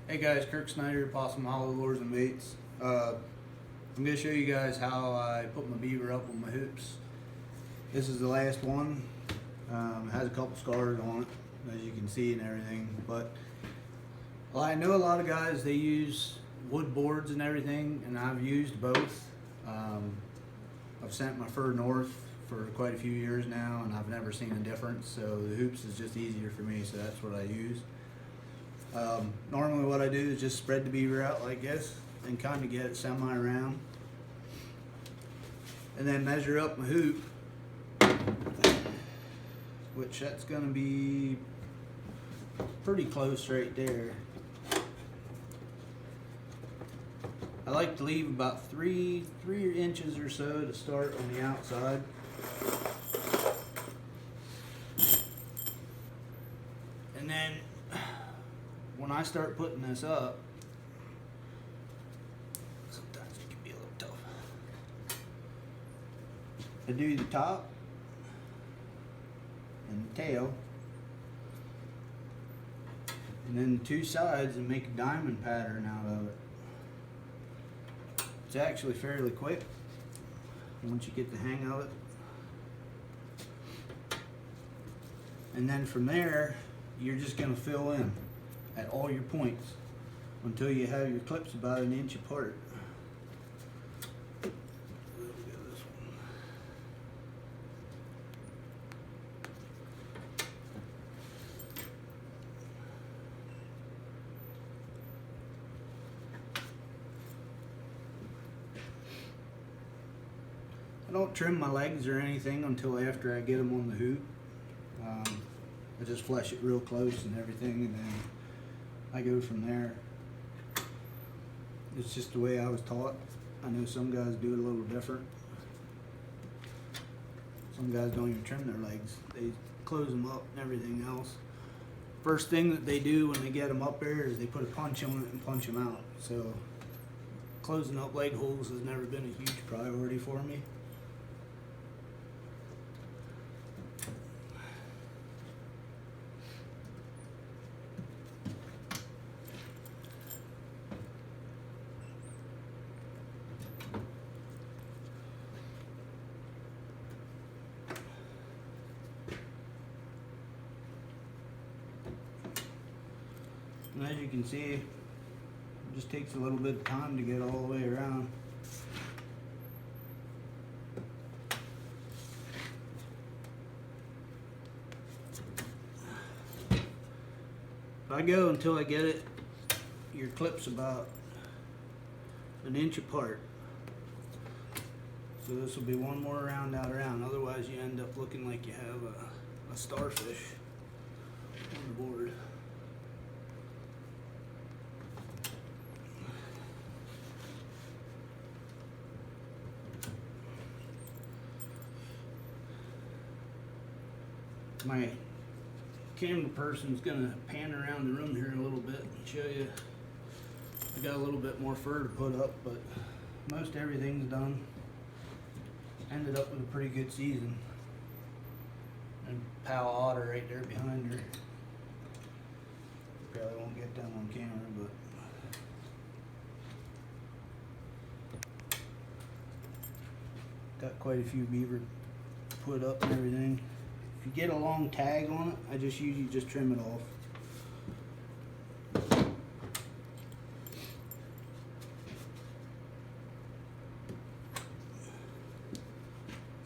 Hey guys, Kirk Snyder, Possum Hollow Lures and Baits. I'm going to show you guys how I put my beaver up with my hoops. This is the last one. It has a couple scars on it, as you can see and everything. But I know a lot of guys, they use wood boards and everything, and I've used both. I've sent my fur north for quite a few years now, and I've never seen a difference. So the hoops is just easier for me, so that's what I use. Normally what I do is just spread the beaver out like this and kind of get it semi-round, and then measure up my hoop, which that's going to be pretty close right there. I like to leave about three inches or so to start on the outside. And then when I start putting this up, sometimes it can be a little tough. I do the top and the tail, and then the two sides, and make a diamond pattern out of it. It's actually fairly quick once you get the hang of it. And then from there, you're just going to fill in at all your points until you have your clips about an inch apart. I don't trim my legs or anything until after I get them on the hoop. I just flesh it real close and everything, and then I go from there. It's just the way I was taught. I know some guys do it a little different. Some guys don't even trim their legs. They close them up and everything else. First thing that they do when they get them up there is they put a punch on it and punch them out. So closing up leg holes has never been a huge priority for me. And as you can see, it just takes a little bit of time to get all the way around. I go until I get it, your clips about an inch apart. So this will be one more round out around, otherwise you end up looking like you have a starfish on the board. My camera person's gonna pan around the room here in a little bit and show you. I got a little bit more fur to put up, but most everything's done. Ended up with a pretty good season. And pal otter right there behind her. Probably won't get them on camera, but got quite a few beaver put up and everything. If you get a long tag on it, I just usually just trim it off.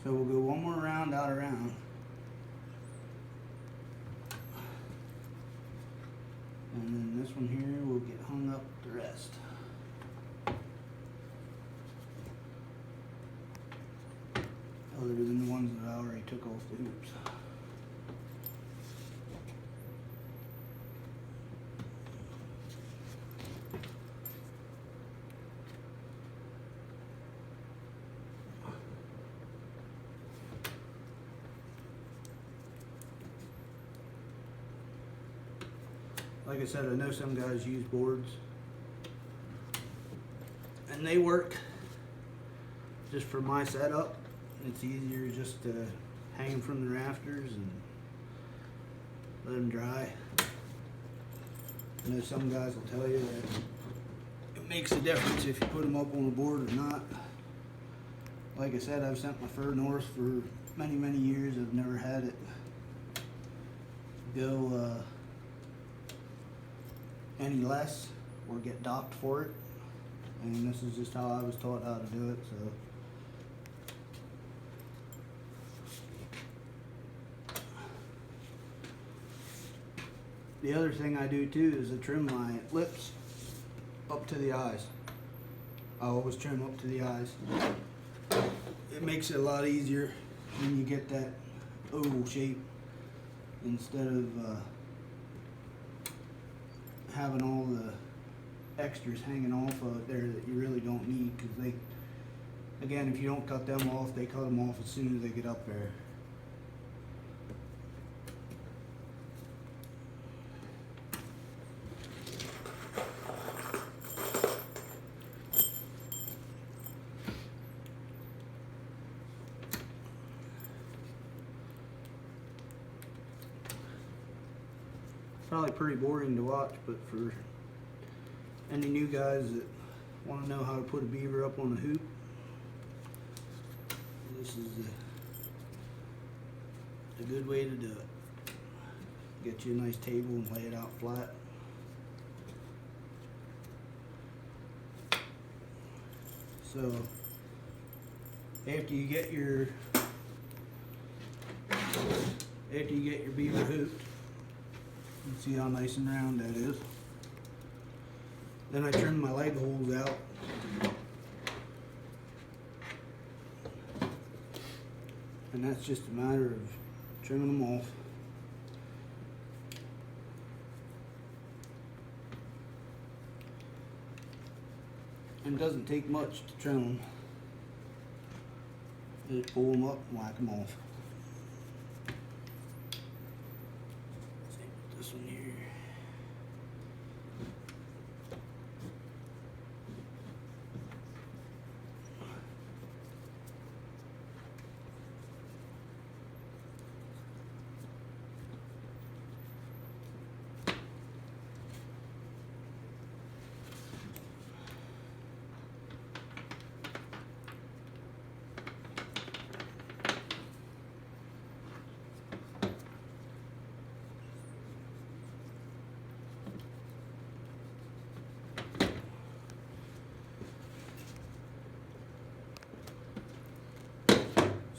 So we'll go one more round out around. And then this one here will get hung up with the rest. Other than the ones that I already took off the hoops. Like I said, I know some guys use boards, and they work just for my setup. It's easier just to hang them from the rafters and let them dry. I know some guys will tell you that it makes a difference if you put them up on the board or not. Like I said, I've sent my fur north for many years. I've never had it go any less or get docked for it. And this is just how I was taught how to do it. So the other thing I do too is I trim my lips up to the eyes. I always trim up to the eyes. It makes it a lot easier when you get that oval shape instead of having all the extras hanging off of there that you really don't need, because they, again, if you don't cut them off, they cut them off as soon as they get up there. Probably pretty boring to watch, but for any new guys that want to know how to put a beaver up on a hoop, this is a good way to do it. Get you a nice table and lay it out flat. So after you get your beaver hooped, you can see how nice and round that is. Then I trim my leg holes out. And that's just a matter of trimming them off. And it doesn't take much to trim them. Just pull them up and whack them off. This one here.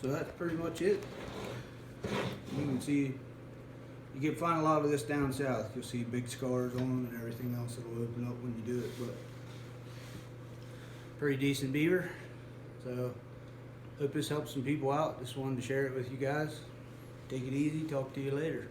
So that's pretty much it. You can see, you can find a lot of this down south. You'll see big scars on them and everything else that'll open up when you do it, but pretty decent beaver. So hope this helps some people out. Just wanted to share it with you guys. Take it easy. Talk to you later.